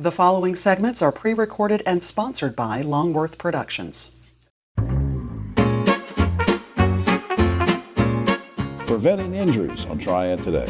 The following segments are pre-recorded and sponsored by Longworth Productions. Preventing injuries on Triad Today.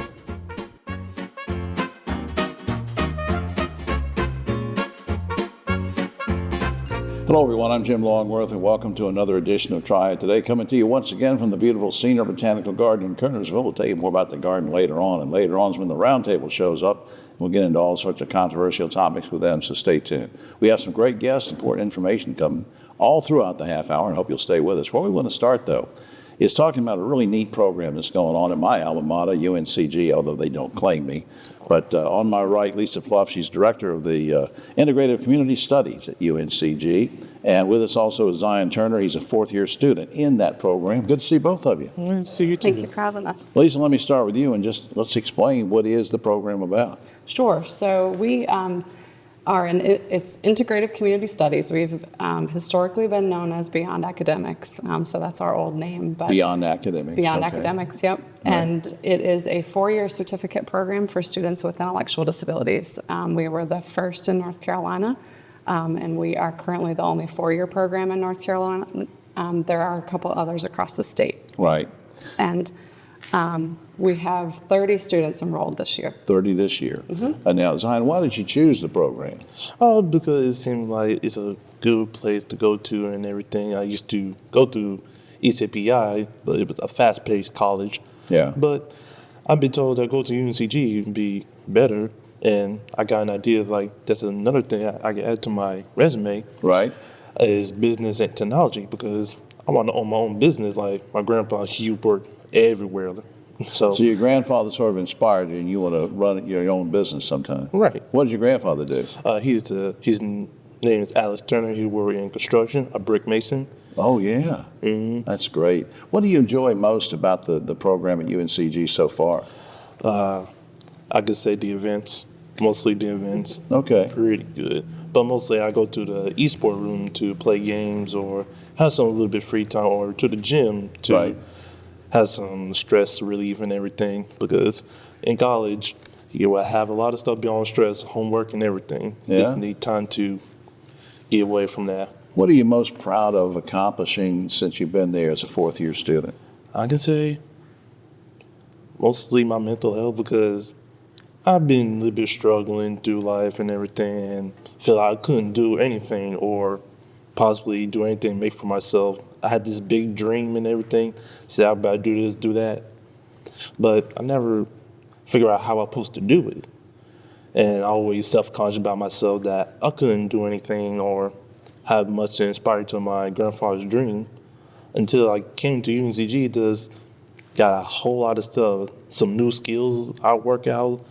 Hello everyone, I'm Jim Longworth and welcome to another edition of Triad Today, coming to you once again from the beautiful Senior Botanical Garden in Kernersville. We'll tell you more about the garden later on, and later on is when the roundtable shows up. We'll get into all sorts of controversial topics with them, so stay tuned. We have some great guests, important information coming all throughout the half hour, and hope you'll stay with us. Where we want to start, though, is talking about a really neat program that's going on at my alma mater, UNCG, although they don't claim me. But on my right, Lisa Pluff, she's director of the Integrative Community Studies at UNCG. And with us also is Zion Turner. He's a fourth-year student in that program. Good to see both of you. Good to see you too. Thank you for having us. Lisa, let me start with you and just let's explain what is the program about. Sure. So we it's Integrative Community Studies. We've historically been known as Beyond Academics, so that's our old name. But Beyond Academics. Beyond okay. Academics, yep. Right. And it is a 4-year certificate program for students with intellectual disabilities. We were the first in North Carolina, and we are currently the only 4-year program in North Carolina. There are a couple others across the state. Right. And we have 30 students enrolled this year. 30 this year. Mm-hmm. And now, Zion, why did you choose the program? Because it seemed like it's a good place to go to and everything. I used to go to ECPI, but it was a fast-paced college. Yeah. But I've been told that go to UNCG would be better, and I got an idea like that's another thing I can add to my resume. Right. Is business and technology, because I want to own my own business. Like my grandpa, he worked everywhere. So your grandfather sort of inspired you, and you want to run your own business sometime. Right. What did your grandfather do? His name is Alex Turner. He worked in construction, a brick mason. Oh, yeah. Mm-hmm. That's great. What do you enjoy most about the program at UNCG so far? I could say the events, mostly the events. Okay. Pretty good. But mostly I go to the e-sport room to play games or have some little bit free time, or to the gym to Right. have some stress relief and everything, because in college you will have a lot of stuff beyond stress, homework and everything. You Yeah. just need time to get away from that. What are you most proud of accomplishing since you've been there as a fourth-year student? I can say mostly my mental health, because I've been a little bit struggling through life and everything, and feel like I couldn't do anything or possibly do anything to make for myself. I had this big dream and everything, say I'm about to do this, do that, but I never figured out how I'm supposed to do it. And I always self-conscious about myself that I couldn't do anything or have much to inspire to my grandfather's dream, until I came to UNCG. Just got a whole lot of stuff, some new skills I work out,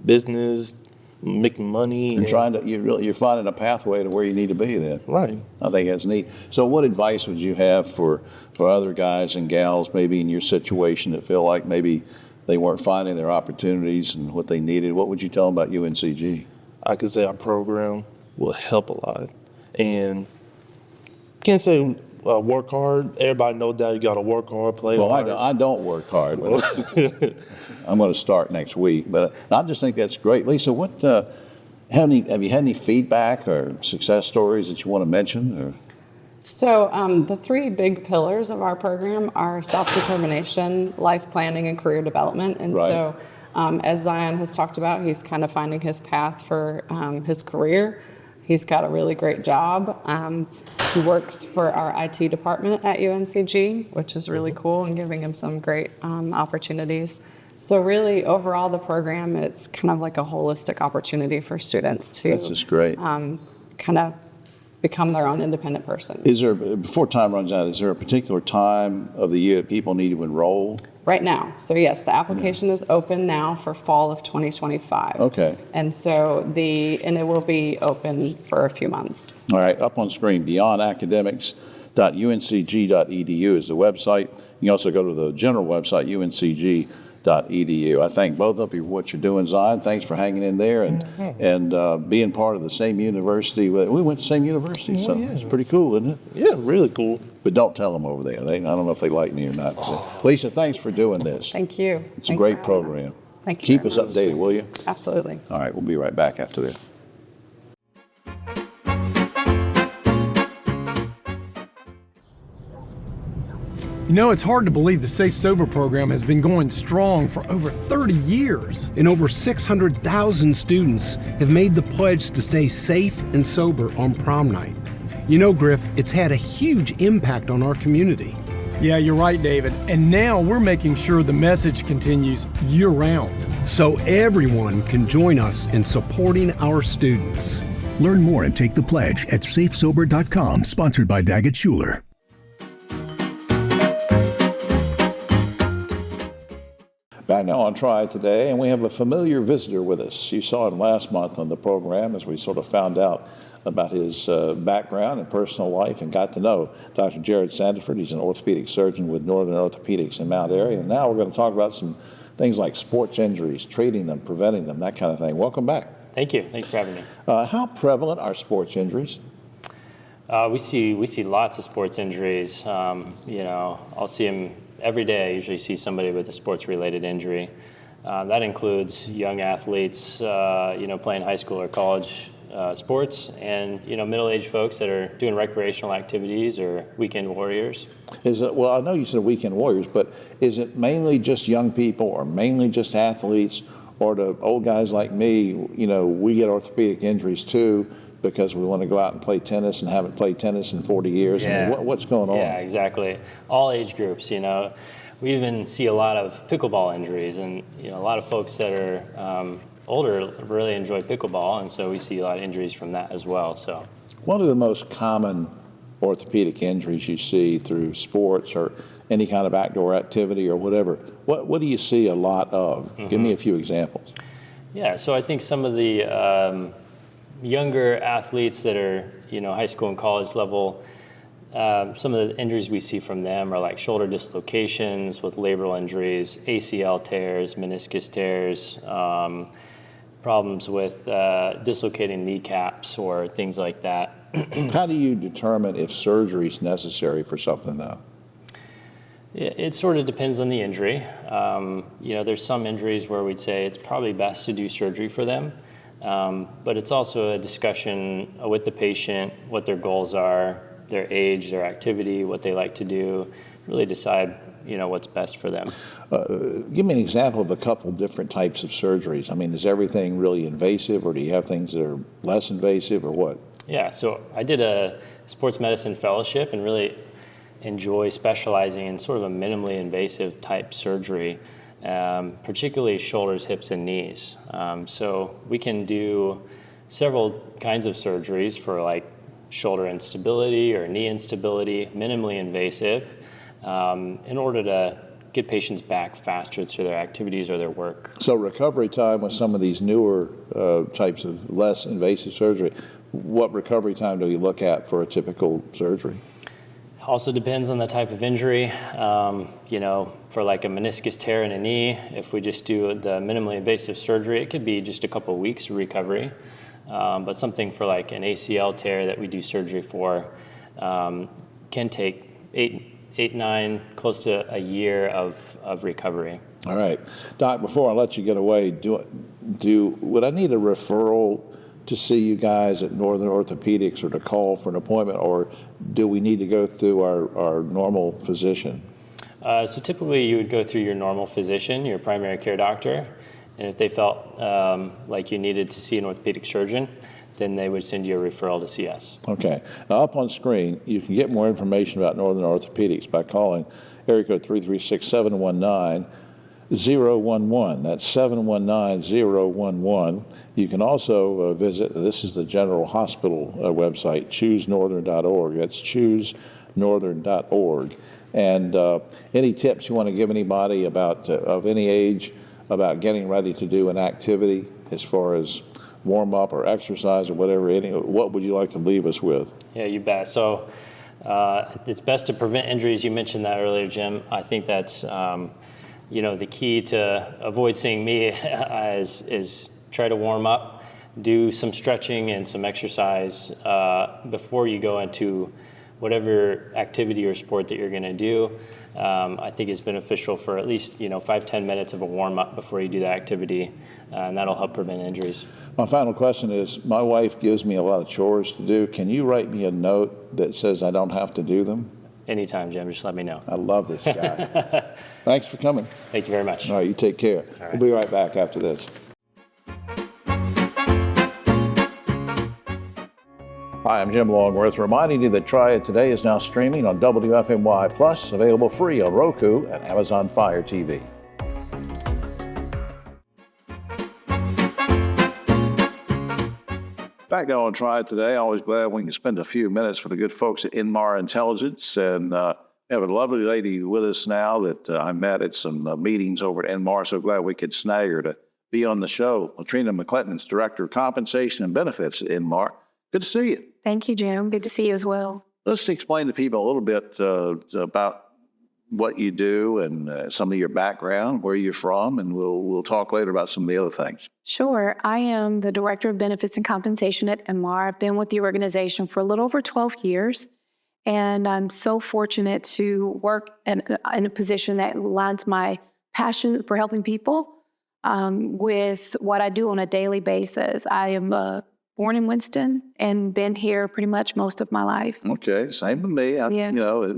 business, making money. And you're finding a pathway to where you need to be then. Right. I think that's neat. So what advice would you have for other guys and gals maybe in your situation that feel like maybe they weren't finding their opportunities and what they needed? What would you tell them about UNCG? I could say our program will help a lot. And can't say work hard. Everybody knows that you got to work hard, play hard. Well, I don't work hard, but I'm going to start next week. But I just think that's great. Lisa, have you had any feedback or success stories that you want to mention? Or? So the 3 big pillars of our program are self-determination, life planning, and career development. And Right. so as Zion has talked about, he's kind of finding his path for his career. He's got a really great job. He works for our IT department at UNCG, which is really cool, and giving him some great opportunities. So really, overall, the program, it's kind of like a holistic opportunity for students to That's just great. kind of become their own independent person. Before time runs out, is there a particular time of the year that people need to enroll? Right now. So yes, the application is open now for fall of 2025. Okay. And so and it will be open for a few months. All right, up on screen, beyondacademics.uncg.edu is the website. You can also go to the general website, uncg.edu. I thank both of you for what you're doing, Zion. Thanks for hanging in there and being part of the same university. We went to the same university, so it's pretty cool, isn't it? Yeah, really cool. But don't tell them over there. I don't know if they like me or not. So, Lisa, thanks for doing this. Thank you. It's a great program. Thank you. Keep very us much. updated, will you? Absolutely. All right, we'll be right back after this. You know, it's hard to believe the Safe Sober program has been going strong for over 30 years. And over 600,000 students have made the pledge to stay safe and sober on prom night. You know, Griff, it's had a huge impact on our community. Yeah, you're right, David. And now we're making sure the message continues year-round. So everyone can join us in supporting our students. Learn more and take the pledge at safesober.com, sponsored by Daggett Schuler. Back now on Triad Today, and we have a familiar visitor with us. You saw him last month on the program as we sort of found out about his background and personal life and got to know Dr. Jared Sandiford. He's an orthopedic surgeon with Northern Orthopedics in Mount Airy. And now we're going to talk about some things like sports injuries, treating them, preventing them, that kind of thing. Welcome back. Thank you. Thanks for having me. How prevalent are sports injuries? We see lots of sports injuries. I'll see them every day. I usually see somebody with a sports-related injury. That includes young athletes, playing high school or college sports, and middle-aged folks that are doing recreational activities or weekend warriors. Well, I know you said weekend warriors, but is it mainly just young people or mainly just athletes, or the old guys like me? We get orthopedic injuries too because we want to go out and play tennis and haven't played tennis in 40 years. Yeah. I mean, what's going on? Yeah, exactly. All age groups. We even see a lot of pickleball injuries, and a lot of folks that are older really enjoy pickleball, and so we see a lot of injuries from that as well. So, what are the most common orthopedic injuries you see through sports or any kind of outdoor activity or whatever? What do you see a lot of? Mm-hmm. Give me a few examples. Yeah, so I think some of the younger athletes that are high school and college level, some of the injuries we see from them are like shoulder dislocations with labral injuries, ACL tears, meniscus tears, problems with dislocating kneecaps or things like that. How do you determine if surgery is necessary for something, though? It sort of depends on the injury. There's some injuries where we'd say it's probably best to do surgery for them, but it's also a discussion with the patient, what their goals are, their age, their activity, what they like to do, really decide what's best for them. Give me an example of a couple different types of surgeries. I mean, is everything really invasive, or do you have things that are less invasive, or what? Yeah, so I did a sports medicine fellowship and really enjoy specializing in sort of a minimally invasive type surgery, particularly shoulders, hips, and knees. So we can do several kinds of surgeries for like shoulder instability or knee instability, minimally invasive, in order to get patients back faster to their activities or their work. So recovery time with some of these newer types of less invasive surgery, what recovery time do you look at for a typical surgery? Also depends on the type of injury. For like a meniscus tear in a knee, if we just do the minimally invasive surgery, it could be just a couple of weeks of recovery. But something for like an ACL tear that we do surgery for can take 8, 9, close to a year of recovery. All right. Doc, before I let you get away, would I need a referral to see you guys at Northern Orthopedics or to call for an appointment, or do we need to go through our normal physician? So typically you would go through your normal physician, your primary care doctor, and if they felt like you needed to see an orthopedic surgeon, then they would send you a referral to see us. Okay. Now up on screen, you can get more information about Northern Orthopedics by calling area code 336-719-011. That's 719-011. You can also visit, this is the General Hospital website, choosenorthern.org. That's choosenorthern.org. And any tips you want to give anybody about of any age about getting ready to do an activity as far as warm up or exercise or whatever, what would you like to leave us with? Yeah, you bet. So it's best to prevent injuries. You mentioned that earlier, Jim. I think that's the key to avoid seeing me is try to warm up, do some stretching and some exercise before you go into whatever activity or sport that you're going to do. I think it's beneficial for at least 5-10 minutes of a warm up before you do that activity, and that'll help prevent injuries. My final question is, my wife gives me a lot of chores to do. Can you write me a note that says I don't have to do them? Anytime, Jim. Just let me know. I love this guy. Thanks for coming. Thank you very much. All right, you take care. right. We'll be right back after this. Hi, I'm Jim Longworth, reminding you that Triad Today is now streaming on WFMY Plus, available free on Roku and Amazon Fire TV. Back now on Triad Today, always glad we can spend a few minutes with the good folks at Inmar Intelligence, and we have a lovely lady with us now that I met at some meetings over at Inmar, so glad we could snag her to be on the show. Latrina McClinton's Director of Compensation and Benefits at Inmar. Good to see you. Thank you, Jim. Good to see you as well. Let's explain to people a little bit about what you do and some of your background, where you're from, and we'll talk later about some of the other things. Sure. I am the Director of Benefits and Compensation at MR. I've been with the organization for a little over 12 years, and I'm so fortunate to work in a position that aligns my passion for helping people with what I do on a daily basis. I am born in Winston and been here pretty much most of my life. Okay, same with me. Yeah. You know,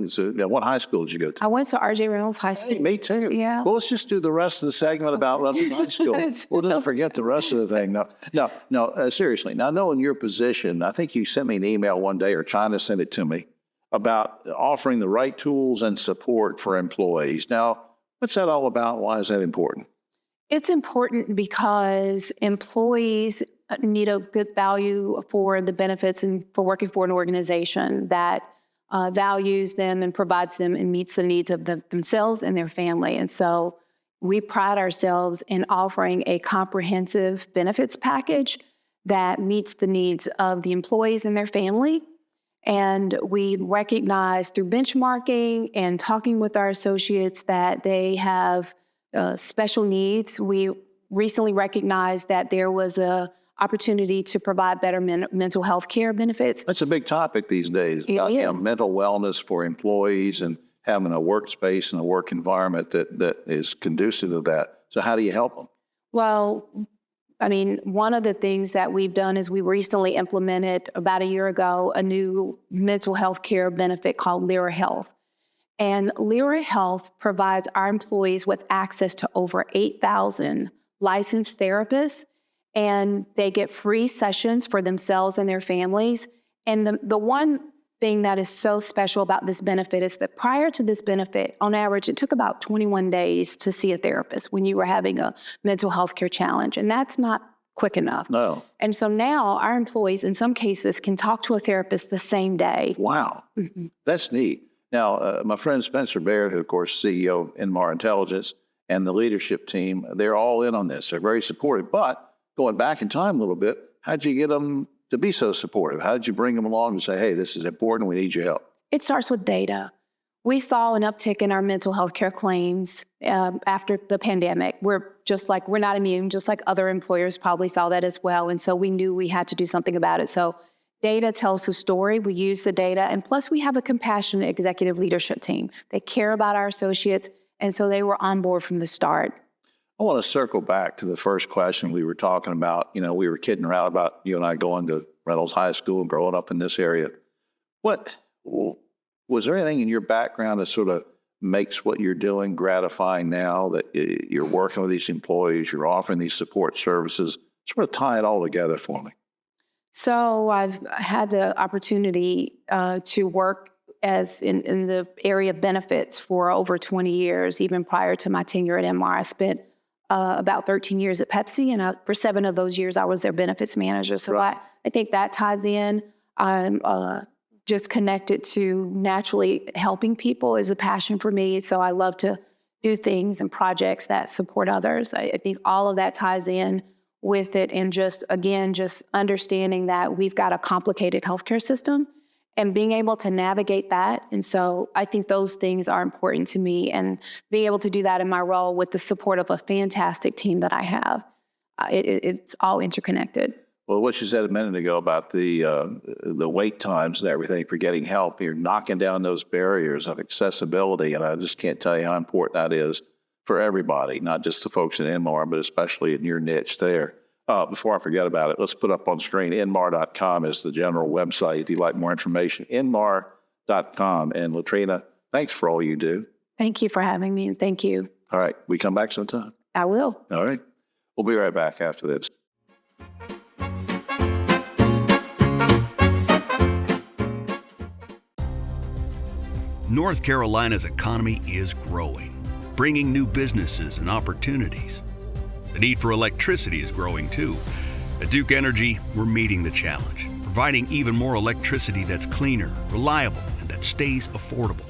what high school did you go to? I went to R.J. Reynolds High School. Hey, me too. Yeah. Well, let's just do the rest of the segment about Reynolds High School. We'll just forget the rest of the thing. No, seriously. Now, knowing your position, I think you sent me an email one day or trying to send it to me about offering the right tools and support for employees. Now, what's that all about? Why is that important? It's important because employees need a good value for the benefits and for working for an organization that values them and provides them and meets the needs of themselves and their family. And so we pride ourselves in offering a comprehensive benefits package that meets the needs of the employees and their family. And we recognize through benchmarking and talking with our associates that they have special needs. We recently recognized that there was a opportunity to provide better mental health care benefits. That's a big topic these days. It is. Mental wellness for employees and having a workspace and a work environment that is conducive to that. So how do you help them? Well, I mean, one of the things that we've done is we recently implemented about a year ago a new mental health care benefit called Lyra Health. And Lyra Health provides our employees with access to over 8,000 licensed therapists, and they get free sessions for themselves and their families. And the one thing that is so special about this benefit is that prior to this benefit, on average, it took about 21 days to see a therapist when you were having a mental health care challenge. And that's not quick enough. No. And so now our employees, in some cases, can talk to a therapist the same day. Wow. Mm-hmm. That's neat. Now, my friend Spencer Baird, who, of course, CEO of Inmar Intelligence, and the leadership team, they're all in on this. They're very supportive. But going back in time a little bit, how'd you get them to be so supportive? How did you bring them along and say, hey, this is important, we need your help? It starts with data. We saw an uptick in our mental health care claims after the pandemic. We're not immune, just like other employers probably saw that as well. And so we knew we had to do something about it. So data tells the story. We use the data. And plus, we have a compassionate executive leadership team. They care about our associates. And so they were on board from the start. I want to circle back to the first question we were talking about. You know, we were kidding around about you and I going to Reynolds High School and growing up in this area. Was there anything in your background that sort of makes what you're doing gratifying now, that you're working with these employees, you're offering these support services? Sort of tie it all together for me. So I've had the opportunity to work as in the area of benefits for over 20 years, even prior to my tenure at MR. I spent about 13 years at Pepsi, and for 7 of those years, I was their benefits manager. So right. I think that ties in. I'm just connected to naturally helping people is a passion for me. So I love to do things and projects that support others. I think all of that ties in with it. And just understanding that we've got a complicated healthcare system and being able to navigate that. And so I think those things are important to me, and being able to do that in my role with the support of a fantastic team that I have. It's all interconnected. Well, what you said a minute ago about the wait times and everything for getting help, you're knocking down those barriers of accessibility, and I just can't tell you how important that is for everybody, not just the folks in Inmar, but especially in your niche there. Before I forget about it, let's put up on screen, Inmar.com is the general website if you'd like more information. Inmar SafeSober.com. And Latrina, thanks for all you do. Thank you for having me, and thank you. All right, we come back sometime. I will. All right, we'll be right back after this. North Carolina's economy is growing, bringing new businesses and opportunities. The need for electricity is growing too. At Duke Energy, we're meeting the challenge, providing even more electricity that's cleaner, reliable, and that stays affordable.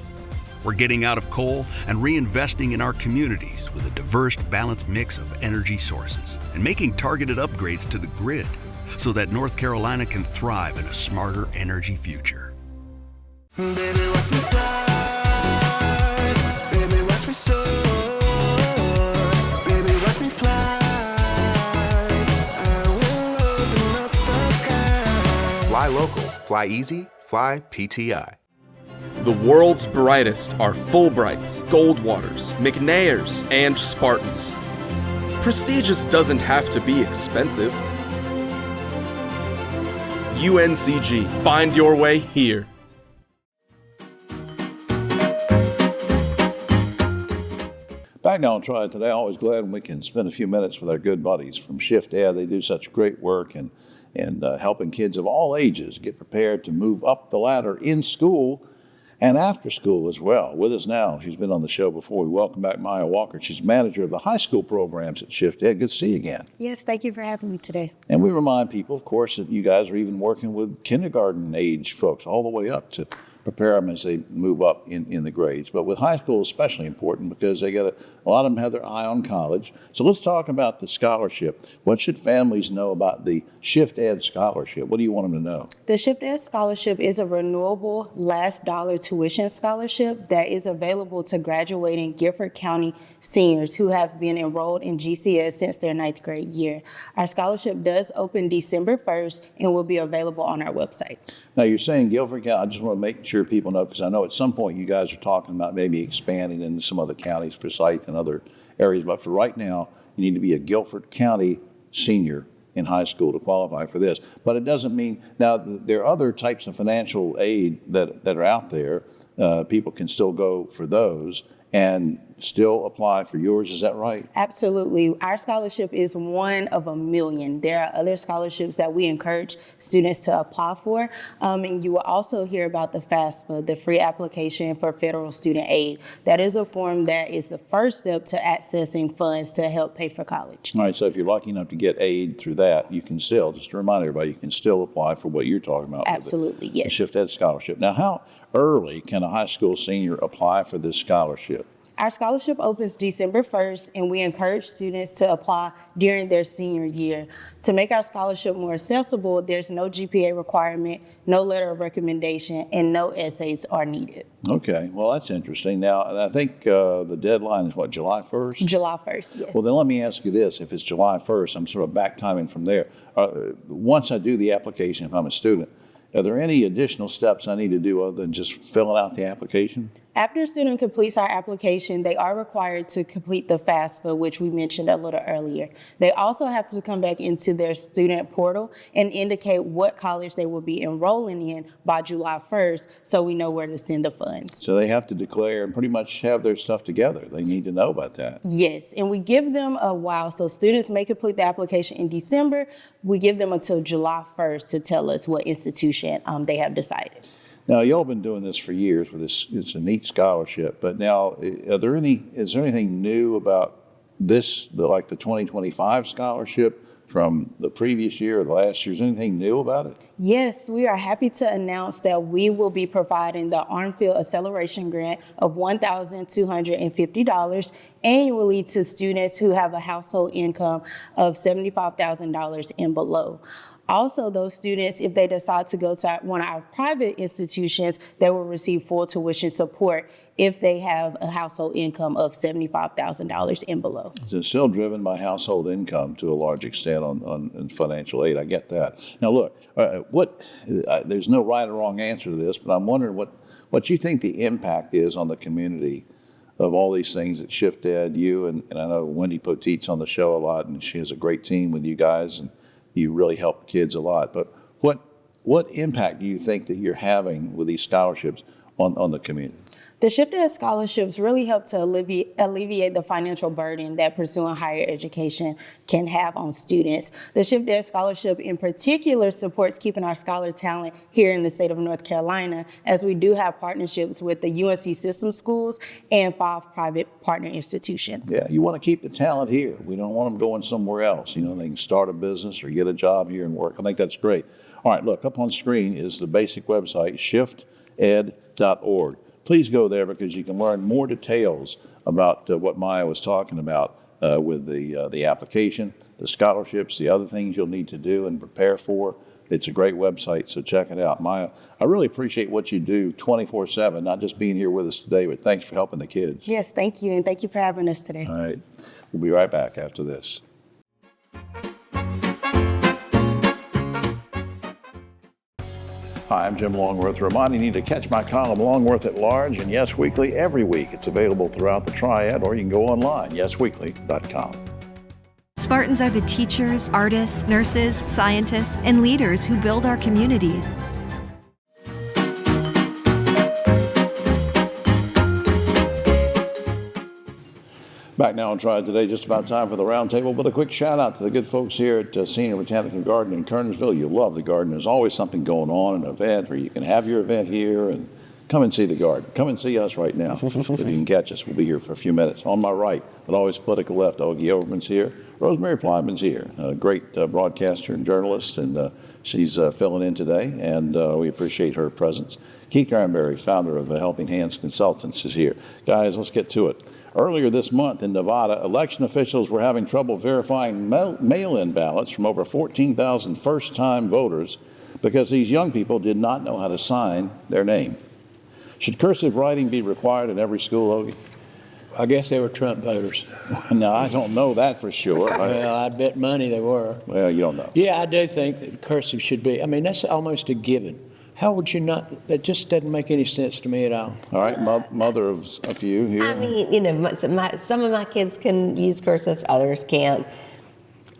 We're getting out of coal and reinvesting in our communities with a diverse, balanced mix of energy sources and making targeted upgrades to the grid so that North Carolina can thrive in a smarter energy future. Baby, watch me fly. Baby, watch me soar. Baby, watch me fly. I will open up the sky. Fly local, fly easy, fly PTI. The world's brightest are Fulbrights, Goldwaters, McNairs, and Spartans. Prestigious doesn't have to be expensive. UNCG, find your way here. Back now on Triad Today, always glad when we can spend a few minutes with our good buddies from Shift Ed. They do such great work and helping kids of all ages get prepared to move up the ladder in school and after school as well. With us now, she's been on the show before. We welcome back Maya Walker. She's manager of the high school programs at Shift Ed. Good to see you again. Yes, thank you for having me today. And we remind people, of course, that you guys are even working with kindergarten age folks all the way up to prepare them as they move up in the grades. But with high school, especially important because they got a lot of them have their eye on college. So let's talk about the scholarship. What should families know about the Shift Ed scholarship? What do you want them to know? The Shift Ed scholarship is a renewable last dollar tuition scholarship that is available to graduating Guilford County seniors who have been enrolled in GCS since their 9th grade year. Our scholarship does open December 1st and will be available on our website. Now you're saying Guilford County, I just want to make sure people know, because I know at some point you guys are talking about maybe expanding into some other counties, Forsyth and other areas, but for right now, you need to be a Guilford County senior in high school to qualify for this. But it doesn't mean, now there are other types of financial aid that are out there. People can still go for those and still apply for yours, is that right? Absolutely. Our scholarship is one of a million. There are other scholarships that we encourage students to apply for. And you will also hear about the FAFSA, the free application for federal student aid. That is a form that is the first step to accessing funds to help pay for college. All right, so if you're lucky enough to get aid through that, you can still, just to remind everybody, you can still apply for what you're talking about. Absolutely, yes. The Shift Ed scholarship. Now, how early can a high school senior apply for this scholarship? Our scholarship opens December 1st, and we encourage students to apply during their senior year. To make our scholarship more accessible, there's no GPA requirement, no letter of recommendation, and no essays are needed. Okay, well, that's interesting. Now, and I think the deadline is what, July 1st? July 1st, yes. Well, then let me ask you this. If it's July 1st, I'm sort of back timing from there. Once I do the application, if I'm a student, are there any additional steps I need to do other than just filling out the application? After a student completes our application, they are required to complete the FAFSA, which we mentioned a little earlier. They also have to come back into their student portal and indicate what college they will be enrolling in by July 1st, so we know where to send the funds. So they have to declare and pretty much have their stuff together. They need to know about that. Yes, and we give them a while. So students may complete the application in December. We give them until July 1st to tell us what institution they have decided. Now, y'all been doing this for years with this. It's a neat scholarship. But now, is there anything new about this, like the 2025 scholarship from the previous year or the last year? Is there anything new about it? Yes, we are happy to announce that we will be providing the Armfield Acceleration Grant of $1,250 annually to students who have a household income of $75,000 and below. Also, those students, if they decide to go to one of our private institutions, they will receive full tuition support if they have a household income of $75,000 and below. So it's still driven by household income to a large extent on financial aid. I get that. Now, look, there's no right or wrong answer to this, but I'm wondering what you think the impact is on the community of all these things that Shift Ed, you, and I know Wendy Poteet's on the show a lot, and she has a great team with you guys, and you really help kids a lot. But what impact do you think that you're having with these scholarships on the community? The Shift Ed scholarships really help to alleviate the financial burden that pursuing higher education can have on students. The Shift Ed scholarship in particular supports keeping our scholar talent here in the state of North Carolina, as we do have partnerships with the UNC system schools and 5 private partner institutions. Yeah, you want to keep the talent here. We don't want them going somewhere else. You know, they can start a business or get a job here and work. I think that's great. All right, look, up on screen is the basic website, shifted.org. Please go there because you can learn more details about what Maya was talking about with the application, the scholarships, the other things you'll need to do and prepare for. It's a great website, so check it out. Maya, I really appreciate what you do 24/7, not just being here with us today, but thanks for helping the kids. Yes, thank you, and thank you for having us today. All right, we'll be right back after this. Hi, I'm Jim Longworth, reminding you to catch my column Longworth at Large and Yes Weekly every week. It's available throughout the Triad, or you can go online, yesweekly.com. Spartans are the teachers, artists, nurses, scientists, and leaders who build our communities. Back now on Triad Today, just about time for the roundtable, but a quick shout out to the good folks here at Senior Botanical Garden in Kernersville. You love the garden. There's always something going on, an event, or you can have your event here and come and see the garden. Come and see us right now if you can catch us. We'll be here for a few minutes. On my right, but always political left, Ogie Overman's here. Rosemary Plyman's here, a great broadcaster and journalist, and she's filling in today, and we appreciate her presence. Keith Granberry, founder of Helping Hands Consultants, is here. Guys, let's get to it. Earlier this month in Nevada, election officials were having trouble verifying mail-in ballots from over 14,000 first-time voters because these young people did not know how to sign their name. Should cursive writing be required in every school, Ogie? I guess they were Trump voters. No, I don't know that for sure. Well, I bet money they were. Well, you don't know. Yeah, I do think that cursive should be. I mean, that's almost a given. How would you not? That just doesn't make any sense to me at all. All right, mother of a few here. I mean, you know, some of my kids can use cursives, others can't.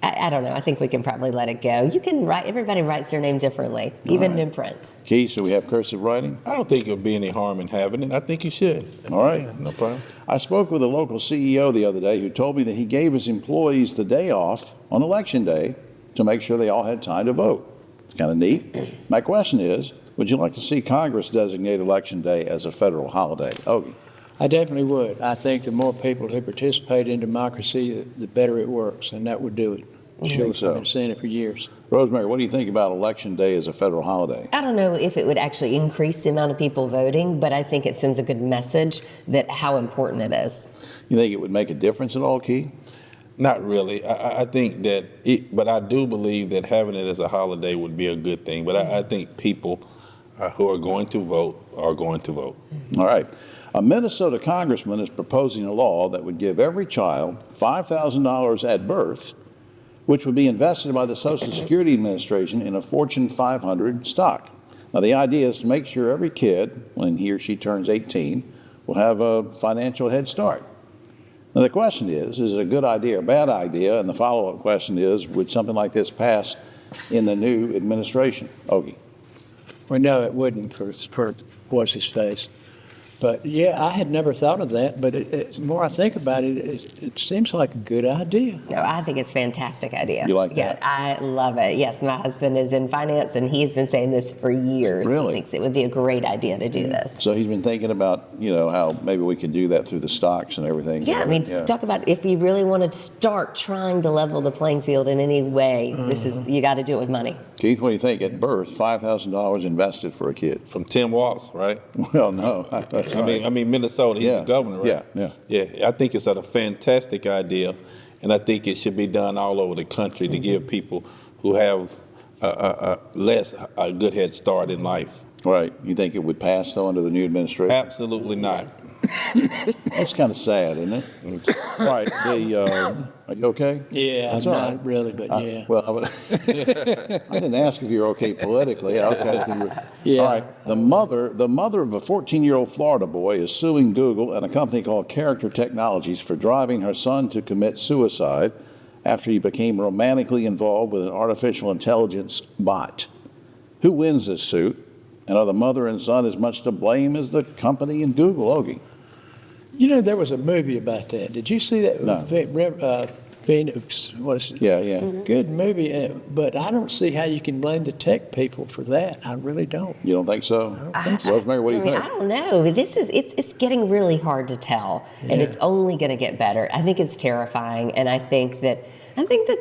I don't know. I think we can probably let it go. You can write. Everybody writes their name differently, even in print. Keith, should we have cursive writing? I don't think there'll be any harm in having it. I think you should. All right. Yeah, no problem. I spoke with a local CEO the other day who told me that he gave his employees the day off on Election Day to make sure they all had time to vote. It's kind of neat. My question is, would you like to see Congress designate Election Day as a federal holiday? Ogie. I definitely would. I think the more people who participate in democracy, the better it works, and that would do it. Sure, I've been saying it for years. Rosemary, what do you think about Election Day as a federal holiday? I don't know if it would actually increase the amount of people voting, but I think it sends a good message that how important it is. You think it would make a difference at all, Keith? Not really. I think that but I do believe that having it as a holiday would be a good thing. But I think people who are going to vote are going to vote. All right. A Minnesota congressman is proposing a law that would give every child $5,000 at birth, which would be invested by the Social Security Administration in a Fortune 500 stock. Now, the idea is to make sure every kid, when he or she turns 18, will have a financial head start. Now, the question is it a good idea or a bad idea? And the follow-up question is, would something like this pass in the new administration? Ogie. Well, no, it wouldn't for what's his face. But yeah, I had never thought of that, but the more I think about it, it seems like a good idea. No, I think it's a fantastic idea. You like that? Yeah, I love it. Yes, my husband is in finance, and he's been saying this for years. Really? He thinks it would be a great idea to do this. So he's been thinking about, how maybe we could do that through the stocks and everything. Yeah, I mean, talk about if you really want to start trying to level the playing field in any way, you got to do it with money. Keith, what do you think? At birth, $5,000 invested for a kid. From Tim Walz, right? Well, no. I mean, Minnesota, he's the governor, right? Yeah, I think it's a fantastic idea, and I think it should be done all over the country to give people who have a good head start in life. Right. You think it would pass, though, under the new administration? Absolutely not. That's kind of sad, isn't it? All right. Are you okay? Yeah, that's not all right. really, but yeah. Well, I didn't ask if you're okay politically. Okay. Yeah. All right. The mother of a 14-year-old Florida boy is suing Google and a company called Character Technologies for driving her son to commit suicide after he became romantically involved with an artificial intelligence bot. Who wins this suit? And are the mother and son as much to blame as the company and Google, Ogie? You know, there was a movie about that. Did you see that? No. Phoenix, what is it? Yeah, yeah. Good movie, but I don't see how you can blame the tech people for that. I really don't. You don't think so? I don't think so. Rosemary, what do you think? I don't know. It's getting really hard to tell, and it's only going to get better. I think it's terrifying, and I think that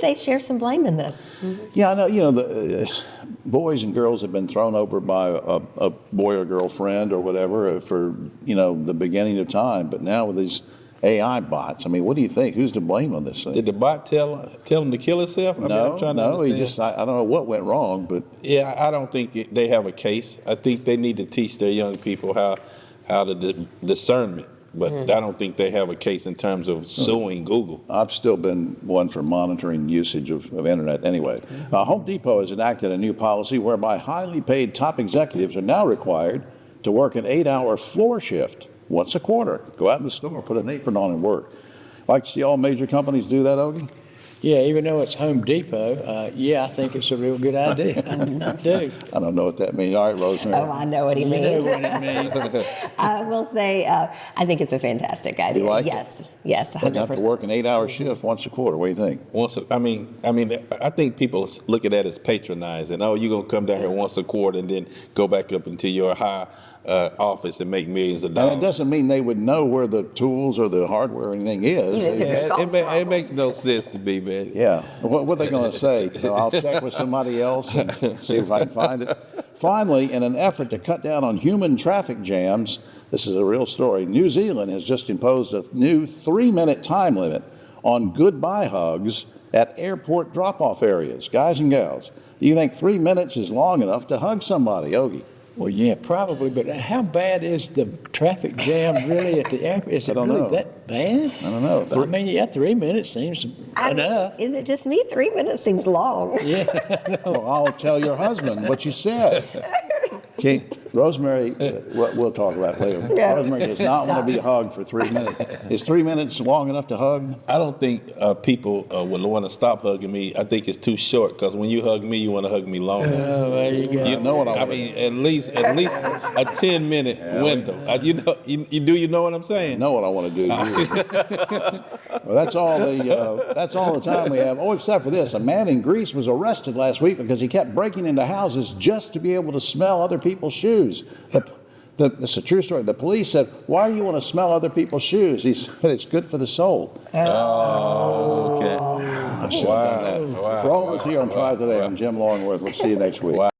they share some blame in this. Yeah, I know. You know, the boys and girls have been thrown over by a boy or girlfriend or whatever for the beginning of time, but now with these AI bots, I mean, what do you think? Who's to blame on this thing? Did the bot tell him to kill himself? I'm trying to understand. I don't know what went wrong, but yeah, I don't think they have a case. I think they need to teach their young people how to discernment. But I don't think they have a case in terms of suing Google. I've still been one for monitoring usage of internet anyway. Home Depot has enacted a new policy whereby highly paid top executives are now required to work an 8-hour floor shift once a quarter. Go out in the store, put an apron on and work. Like to see all major companies do that, Ogie? Yeah, even though it's Home Depot, I think it's a real good idea. I do. I don't know what that means. All right, Rosemary. Oh, I know what he means. You know what he means. I will say, I think it's a fantastic idea. You like yes, it? Yes, 100%. They have to work an 8-hour shift once a quarter. What do you think? I think people look at that as patronizing. Oh, you're gonna come down here once a quarter and then go back up into your high office and make millions of dollars. And it doesn't mean they would know where the tools or the hardware or anything is. It makes no sense to me, man. Yeah. What are they going to say? I'll check with somebody else and see if I can find it. Finally, in an effort to cut down on human traffic jams, this is a real story, New Zealand has just imposed a new 3-minute time limit on goodbye hugs at airport drop-off areas. Guys and gals, do you think 3 minutes is long enough to hug somebody, Ogie? Well, yeah, probably, but how bad is the traffic jam really at the airport? Is it really that bad? I don't know. 3 minutes seems enough. Is it just me? 3 minutes seems long. Yeah. Well, I'll tell your husband what you said. Okay, Rosemary, we'll talk about it later. No. Rosemary does not want to be hugged for 3 minutes. Is 3 minutes long enough to hug? I don't think people would want to stop hugging me. I think it's too short because when you hug me, you want to hug me longer. Oh, there you go. You know what I mean, at least a 10-minute window. You know what I'm saying? I know what I want to do. Well, that's all the time we have. Oh, except for this. A man in Greece was arrested last week because he kept breaking into houses just to be able to smell other people's shoes. It's a true story. The police said, "Why do you want to smell other people's shoes?" He said, "It's good for the soul." Oh, okay. Wow. For all of us here on Triad Today, I'm Jim Longworth. We'll see you next week. Wow.